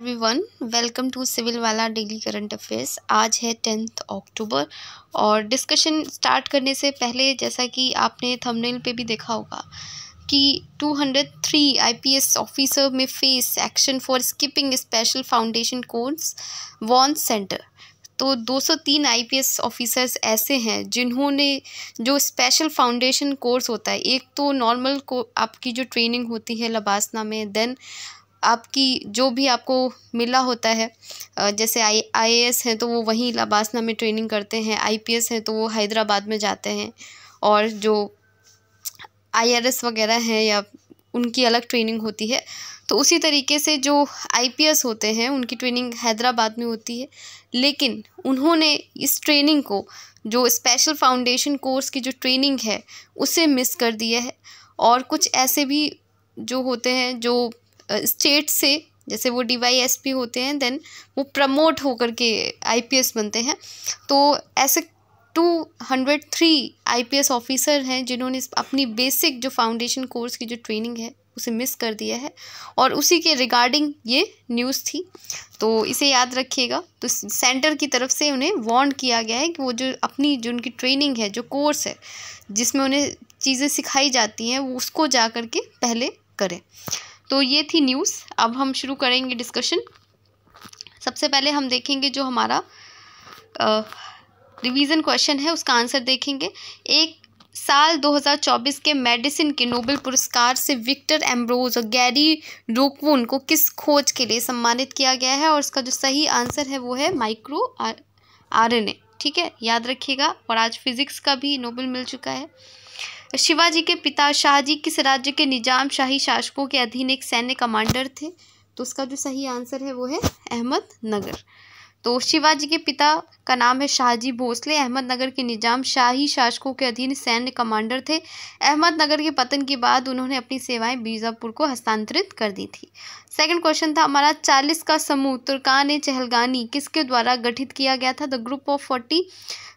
Everyone, welcome to civil वाला daily current affairs. आज है 10 अक्टूबर और डिस्कशन स्टार्ट करने से पहले जैसा कि आपने थंबनेल पे भी देखा होगा कि 203 आईपीएस ऑफिसर में face action for skipping special foundation course won centre. तो 203 आईपीएस ऑफिसर्स ऐसे हैं जिन्होंने जो स्पेशल फाउंडेशन कोर्स होता है, एक तो नॉर्मल को आपकी जो ट्रेनिंग होती है लबासना में, देन आपकी जो भी आपको मिला होता है, जैसे आईएएस हैं तो वो वहीं लबासना में ट्रेनिंग करते हैं, आईपीएस हैं तो वो हैदराबाद में जाते हैं, और जो आईआरएस वगैरह हैं या उनकी अलग ट्रेनिंग होती है। तो उसी तरीके से जो आईपीएस होते हैं उनकी ट्रेनिंग हैदराबाद में होती है, लेकिन उन्होंने इस ट्रेनिंग को, जो स्पेशल फाउंडेशन कोर्स की जो ट्रेनिंग है, उसे मिस कर दिया है। और कुछ ऐसे भी जो होते हैं जो स्टेट से, जैसे वो डीवाईएसपी होते हैं, देन वो प्रमोट होकर के आईपीएस बनते हैं। तो ऐसे 203 आईपीएस ऑफिसर हैं जिन्होंने अपनी बेसिक जो फाउंडेशन कोर्स की जो ट्रेनिंग है उसे मिस कर दिया है, और उसी के रिगार्डिंग ये न्यूज़ थी, तो इसे याद रखिएगा। तो सेंटर की तरफ से उन्हें वार्न किया गया है कि वो जो अपनी जो उनकी ट्रेनिंग है, जो कोर्स है जिसमें उन्हें चीज़ें सिखाई जाती हैं, वो उसको जा कर के पहले करें। तो ये थी न्यूज़। अब हम शुरू करेंगे डिस्कशन। सबसे पहले हम देखेंगे जो हमारा रिवीजन क्वेश्चन है, उसका आंसर देखेंगे। एक साल 2024 के मेडिसिन के नोबेल पुरस्कार से विक्टर एम्ब्रोज और गैरी रोकवून को किस खोज के लिए सम्मानित किया गया है, और इसका जो सही आंसर है वो है माइक्रो आरएनए। ठीक है, याद रखिएगा। और आज फिजिक्स का भी नोबेल मिल चुका है। शिवाजी के पिता शाहजी किस राज्य के निजाम शाही शासकों के अधीन एक सैन्य कमांडर थे, तो उसका जो सही आंसर है वो है अहमदनगर। तो शिवाजी के पिता का नाम है शाहजी भोसले, अहमदनगर के निजाम शाही शासकों के अधीन सैन्य कमांडर थे। अहमदनगर के पतन के बाद उन्होंने अपनी सेवाएं बीजापुर को हस्तांतरित कर दी थी। सेकंड क्वेश्चन था हमारा, 40 का समूह तुर्कान चहलगानी किसके द्वारा गठित किया गया था? द ग्रुप ऑफ 40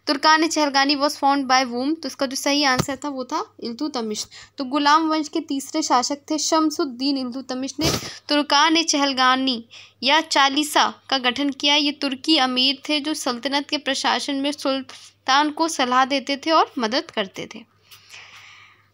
तुर्कान चहलगानी वॉज फाउंड बाय वूम, तो इसका जो सही आंसर था वो था इल्तुतमिश। तो गुलाम वंश के तीसरे शासक थे शमसुद्दीन इल्तुतमिश ने तुर्कान चहलगानी या चालीसा का गठन किया। ये तुर्की अमीर थे जो सल्तनत के प्रशासन में सुल्तान को सलाह देते थे और मदद करते थे।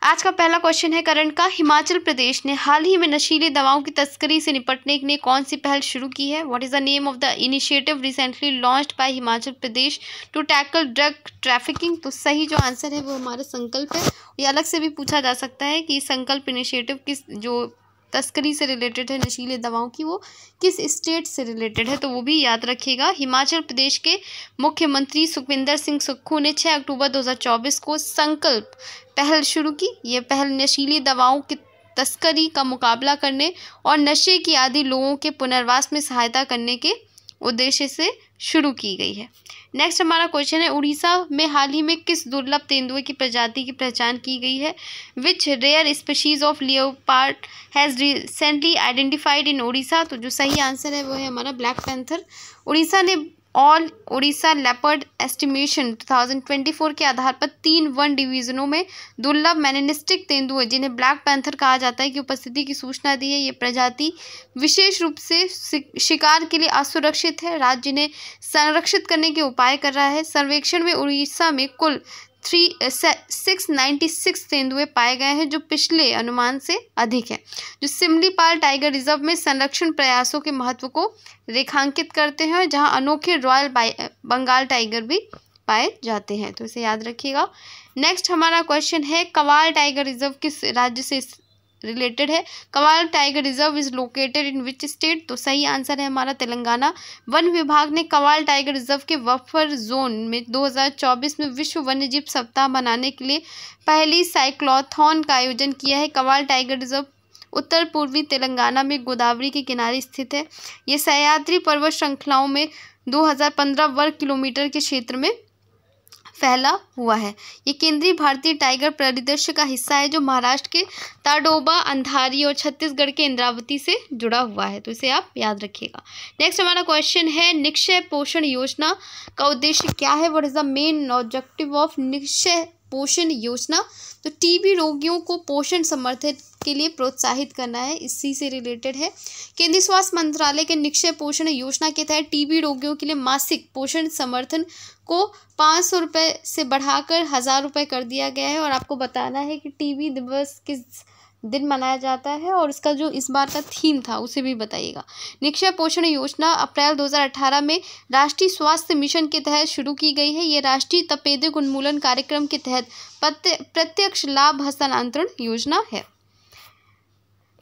आज का पहला क्वेश्चन है करंट का, हिमाचल प्रदेश ने हाल ही में नशीली दवाओं की तस्करी से निपटने के लिए कौन सी पहल शुरू की है? What is the name of the initiative recently launched by Himachal Pradesh to tackle drug trafficking? तो सही जो आंसर है वो हमारा संकल्प है। ये अलग से भी पूछा जा सकता है कि संकल्प इनिशिएटिव किस, जो तस्करी से रिलेटेड है नशीले दवाओं की, वो किस स्टेट से रिलेटेड है, तो वो भी याद रखिएगा। हिमाचल प्रदेश के मुख्यमंत्री सुखविंदर सिंह सुक्खू ने 6 अक्टूबर 2024 को संकल्प पहल शुरू की। ये पहल नशीली दवाओं की तस्करी का मुकाबला करने और नशे की आदी लोगों के पुनर्वास में सहायता करने के उद्देश्य से शुरू की गई है। नेक्स्ट हमारा क्वेश्चन है, उड़ीसा में हाल ही में किस दुर्लभ तेंदुए की प्रजाति की पहचान की गई है? Which rare species of leopard has recently identified in Orissa? तो जो सही आंसर है वो है हमारा ब्लैक पैंथर। उड़ीसा ने ऑल उड़ीसा लेपर्ड एस्टिमेशन 2024 के आधार पर 3 वन डिवीजनों में दुर्लभ मेनिस्टिक तेंदुए, जिन्हें ब्लैक पैंथर कहा जाता है, की उपस्थिति की सूचना दी है। ये प्रजाति विशेष रूप से शिकार के लिए असुरक्षित है। राज्य इन्हें संरक्षित करने के उपाय कर रहा है। सर्वेक्षण में उड़ीसा में कुल 696 तेंदुए पाए गए हैं, जो पिछले अनुमान से अधिक है, जो सिमलीपाल टाइगर रिजर्व में संरक्षण प्रयासों के महत्व को रेखांकित करते हैं, जहां अनोखे रॉयल बंगाल टाइगर भी पाए जाते हैं। तो इसे याद रखिएगा। नेक्स्ट हमारा क्वेश्चन है, कवाल टाइगर रिजर्व किस राज्य से रिलेटेड है? Kawal tiger reserve is located in which state? तो सही आंसर है हमारा तेलंगाना। वन विभाग ने कवाल टाइगर रिजर्व के बफर जोन में 2024 में विश्व वन्यजीव सप्ताह मनाने के लिए पहली साइक्लोथॉन का आयोजन किया है। कवाल टाइगर रिजर्व उत्तर पूर्वी तेलंगाना में गोदावरी के किनारे स्थित है। ये सह्याद्री पर्वत श्रृंखलाओं में 2015 वर्ग किलोमीटर के क्षेत्र में फैला हुआ है। ये केंद्रीय भारतीय टाइगर परिदृश्य का हिस्सा है, जो महाराष्ट्र के ताडोबा, अंधारी और छत्तीसगढ़ के इंद्रावती से जुड़ा हुआ है। तो इसे आप याद रखिएगा। नेक्स्ट हमारा क्वेश्चन है, निक्षय पोषण योजना का उद्देश्य क्या है? What is the main objective of Nikshay पोषण योजना। तो टीबी रोगियों को पोषण समर्थन के लिए प्रोत्साहित करना है, इसी से रिलेटेड है। केंद्रीय स्वास्थ्य मंत्रालय के निक्षय पोषण योजना के तहत टीबी रोगियों के लिए मासिक पोषण समर्थन को 500 रुपये से बढ़ाकर 1000 रुपये कर दिया गया है। और आपको बताना है कि टीबी दिवस किस दिन मनाया जाता है और इसका जो इस बार का थीम था उसे भी बताइएगा। निक्षय पोषण योजना अप्रैल 2018 में राष्ट्रीय स्वास्थ्य मिशन के तहत शुरू की गई है। ये राष्ट्रीय तपेदिक उन्मूलन कार्यक्रम के तहत प्रत्यक्ष लाभ हस्तांतरण योजना है।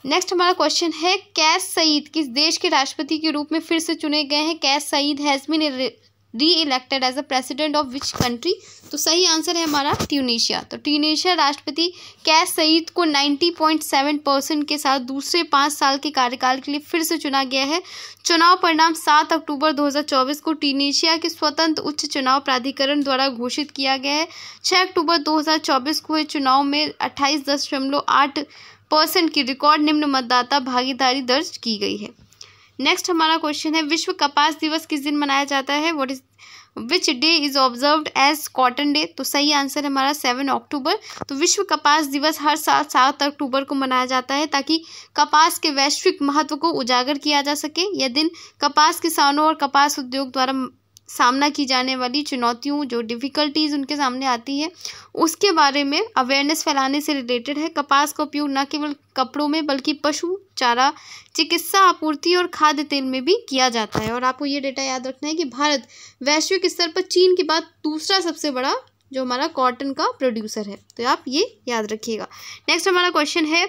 नेक्स्ट हमारा क्वेश्चन है, कैस सईद किस देश के राष्ट्रपति के रूप में फिर से चुने गए हैं? Kais Saied has been re-elected as a president of which country? तो सही आंसर है हमारा ट्यूनीशिया। तो ट्यूनीशिया राष्ट्रपति कैस सईद को 90.7% के साथ दूसरे 5 साल के कार्यकाल के लिए फिर से चुना गया है। चुनाव परिणाम 7 अक्टूबर 2024 को ट्यूनीशिया के स्वतंत्र उच्च चुनाव प्राधिकरण द्वारा घोषित किया गया है। 6 अक्टूबर 2024 को हुए चुनाव में 28.8% की रिकॉर्ड निम्न मतदाता भागीदारी दर्ज की गई है। नेक्स्ट हमारा क्वेश्चन है, विश्व कपास दिवस किस दिन मनाया जाता है? What is which day is observed as cotton day? तो सही आंसर है हमारा 7 अक्टूबर। तो विश्व कपास दिवस हर साल 7 अक्टूबर को मनाया जाता है ताकि कपास के वैश्विक महत्व को उजागर किया जा सके। यह दिन कपास किसानों और कपास उद्योग द्वारा सामना की जाने वाली चुनौतियों, जो डिफ़िकल्टीज़ उनके सामने आती है, उसके बारे में अवेयरनेस फैलाने से रिलेटेड है। कपास का उपयोग न केवल कपड़ों में बल्कि पशु चारा, चिकित्सा आपूर्ति और खाद्य तेल में भी किया जाता है। और आपको ये डेटा याद रखना है कि भारत वैश्विक स्तर पर चीन के बाद दूसरा सबसे बड़ा जो हमारा कॉटन का प्रोड्यूसर है, तो आप ये याद रखिएगा। नेक्स्ट हमारा क्वेश्चन है,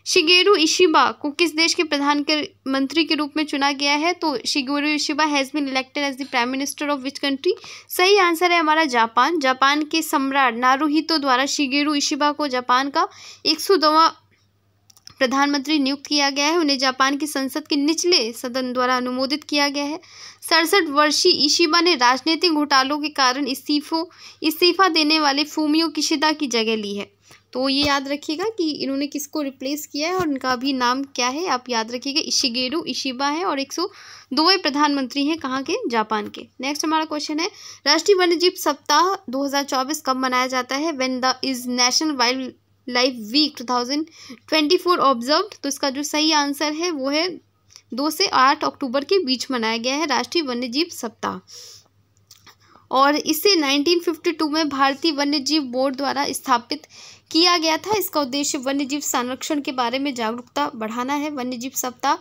शिगेरू इशिबा को किस देश के प्रधानमंत्री के रूप में चुना गया है? तो Shigeru Ishiba has been elected as the prime minister of which country? सही आंसर है हमारा जापान। जापान के सम्राट नारुहितो द्वारा शिगेरू इशिबा को जापान का 102वां प्रधानमंत्री नियुक्त किया गया है। उन्हें जापान की संसद के निचले सदन द्वारा अनुमोदित किया गया है। 67 वर्षीय इशिबा ने राजनीतिक घोटालों के कारण इस्तीफा देने वाले फूमियो किशिदा की जगह ली है। तो ये याद रखिएगा कि इन्होंने किसको रिप्लेस किया है और इनका अभी नाम क्या है, आप याद रखिएगा। शिगेरू इशिबा है और 102वें प्रधानमंत्री हैं कहाँ के? जापान के। नेक्स्ट हमारा क्वेश्चन है, राष्ट्रीय वन्यजीव सप्ताह 2024 कब मनाया जाता है? When the is national wildlife week 2024 observed? तो इसका जो सही आंसर है वो है 2 से 8 अक्टूबर के बीच मनाया गया है राष्ट्रीय वन्यजीव सप्ताह। और इसे 1952 में भारतीय वन्यजीव बोर्ड द्वारा स्थापित किया गया था। इसका उद्देश्य वन्यजीव संरक्षण के बारे में जागरूकता बढ़ाना है। वन्यजीव सप्ताह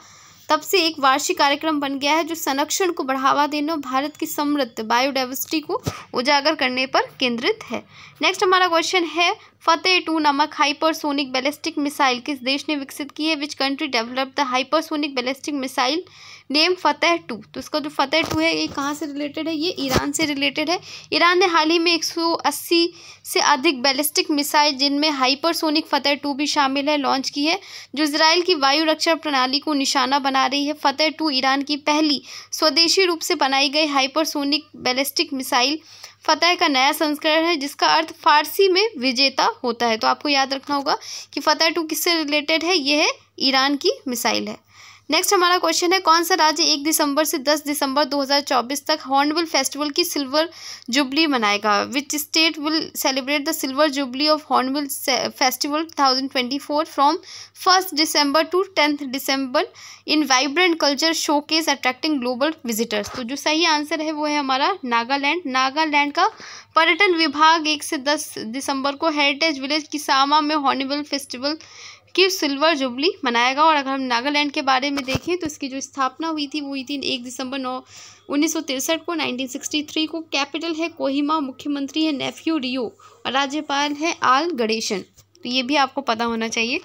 तब से एक वार्षिक कार्यक्रम बन गया है जो संरक्षण को बढ़ावा देने और भारत की समृद्ध बायोडाइवर्सिटी को उजागर करने पर केंद्रित है। नेक्स्ट हमारा क्वेश्चन है, फतेह 2 नामक हाइपरसोनिक बैलिस्टिक मिसाइल किस देश ने विकसित की है? Which country developed the hypersonic ballistic missile name Fattah 2? तो इसका जो फतेह 2 है ये कहाँ से रिलेटेड है? ये ईरान से रिलेटेड है। ईरान ने हाल ही में 180 से अधिक बैलिस्टिक मिसाइल, जिनमें हाइपरसोनिक फतेह 2 भी शामिल है, लॉन्च की है, जो इजराइल की वायु रक्षा प्रणाली को निशाना बना रही है। फतेह 2 ईरान की पहली स्वदेशी रूप से बनाई गई हाइपरसोनिक बैलिस्टिक मिसाइल फतेह का नया संस्करण है, जिसका अर्थ फारसी में विजेता होता है। तो आपको याद रखना होगा कि फतेह 2 किससे रिलेटेड है? ये है ईरान की मिसाइल है। नेक्स्ट हमारा क्वेश्चन है, कौन सा राज्य 1 दिसंबर से 10 दिसंबर 2024 तक हॉर्नबिल फेस्टिवल की सिल्वर जुबली मनाएगा? Which state will celebrate the silver jubilee of Hornbill Festival 2024 from 1 December to 10 December in vibrant culture showcase attracting global visitors? तो जो सही आंसर है वो है हमारा नागालैंड। नागालैंड का पर्यटन विभाग 1 से 10 दिसंबर को हेरिटेज विलेज किसामा में हॉर्नबिल फेस्टिवल की सिल्वर जुबली मनाएगा। और अगर हम नागालैंड के बारे में देखें तो इसकी जो स्थापना हुई थी वो हुई थी 1 दिसंबर 1963 को। 1963 को। कैपिटल है कोहिमा, मुख्यमंत्री है नेफ्यू रियो और राज्यपाल है आल गणेशन। तो ये भी आपको पता होना चाहिए।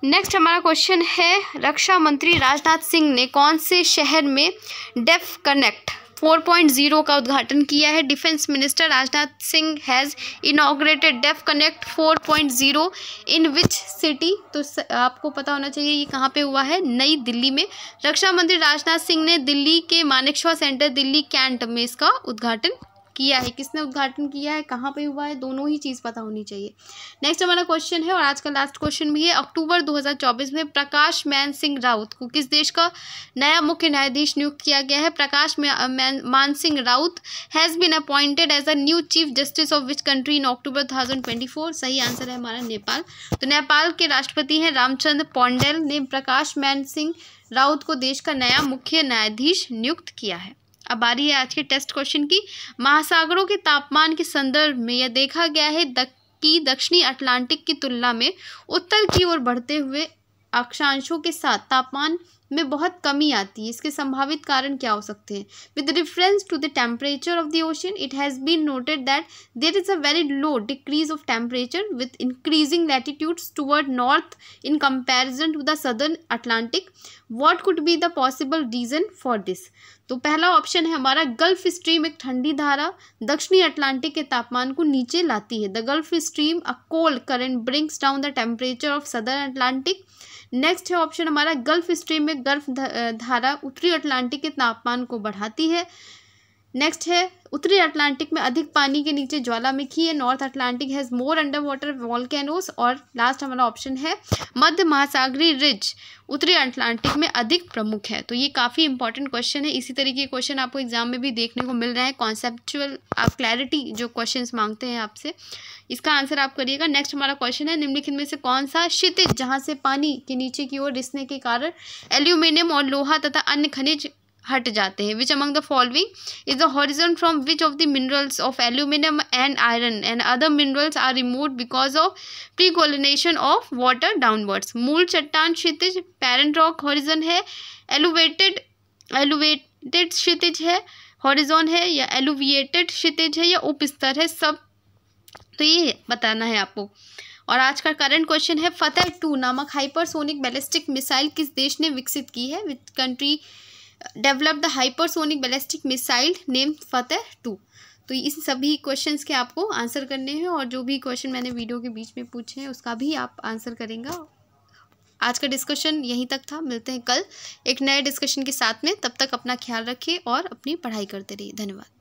नेक्स्ट हमारा क्वेश्चन है, रक्षा मंत्री राजनाथ सिंह ने कौन से शहर में डेफ कनेक्ट 4.0 का उद्घाटन किया है? Defence minister Rajnath Singh has inaugurated def connect 4.0 in which city? तो आपको पता होना चाहिए ये कहाँ पे हुआ है? नई दिल्ली में। रक्षा मंत्री राजनाथ सिंह ने दिल्ली के मानेकशॉ सेंटर दिल्ली कैंट में इसका उद्घाटन किया है, किसने उद्घाटन किया है, कहाँ पे हुआ है, दोनों ही चीज़ पता होनी चाहिए। नेक्स्ट हमारा क्वेश्चन है और आज का लास्ट क्वेश्चन भी है। अक्टूबर 2024 में प्रकाश मान सिंह राउत को किस देश का नया मुख्य न्यायाधीश नियुक्त किया गया है? Prakash Man Singh Raut has been appointed as a new chief justice of which country in October 2024? सही आंसर है हमारा नेपाल। तो नेपाल के राष्ट्रपति हैं रामचंद्र पौडेल ने प्रकाश मान सिंह राउत को देश का नया मुख्य न्यायाधीश नियुक्त किया है। अब बारी है आज के टेस्ट क्वेश्चन की। महासागरों के तापमान के संदर्भ में यह देखा गया है कि दक्षिणी अटलांटिक की तुलना में उत्तर की ओर बढ़ते हुए अक्षांशों के साथ तापमान में बहुत कमी आती है। इसके संभावित कारण क्या हो सकते हैं? With reference to the temperature of the ocean it has been noted that there is a very low decrease of temperature with increasing latitudes toward north in comparison to the southern Atlantic. What could be the possible reason for this? तो पहला option है हमारा gulf stream एक ठंडी धारा दक्षिणी Atlantic के तापमान को नीचे लाती है। The gulf stream a cold current brings down the temperature of southern Atlantic. Next है ऑप्शन हमारा गल्फ स्ट्रीम में गल्फ धारा उत्तरी अटलांटिक के तापमान को बढ़ाती है। नेक्स्ट है उत्तरी अटलांटिक में अधिक पानी के नीचे ज्वालामुखी है। North Atlantic has more under water volcanoes. और लास्ट हमारा ऑप्शन है मध्य महासागरीय रिज उत्तरी अटलांटिक में अधिक प्रमुख है। तो ये काफ़ी इंपॉर्टेंट क्वेश्चन है। इसी तरीके के क्वेश्चन आपको एग्जाम में भी देखने को मिल रहे हैं। कॉन्सेप्चुअल आप क्लैरिटी जो क्वेश्चंस मांगते हैं आपसे, इसका आंसर आप करिएगा। नेक्स्ट हमारा क्वेश्चन है निम्नलिखित में से कौन सा क्षितिज जहाँ से पानी के नीचे की ओर रिसने के कारण एल्यूमिनियम और लोहा तथा अन्य खनिज हट जाते हैं? Which among the following is the horizon from which of the minerals of aluminium and iron and other minerals are removed because of percolation of water downwards? मूल चट्टान क्षितिज, पैरेंट रॉक हॉरिजन है, एलुवेटेड क्षितिज है हॉरिजॉन है, या एलुविएटेड क्षितिज है, या उपस्तर है? सब तो ये बताना है आपको। और आज का करंट क्वेश्चन है फतेह 2 नामक हाइपरसोनिक बैलिस्टिक मिसाइल किस देश ने विकसित की है? Which country develop the hypersonic ballistic missile name Fattah 2? तो इस सभी क्वेश्चंस के आपको आंसर करने हैं और जो भी क्वेश्चन मैंने वीडियो के बीच में पूछे हैं उसका भी आप आंसर करेंगे। आज का डिस्कशन यहीं तक था। मिलते हैं कल एक नए डिस्कशन के साथ में। तब तक अपना ख्याल रखिए और अपनी पढ़ाई करते रहिए। धन्यवाद।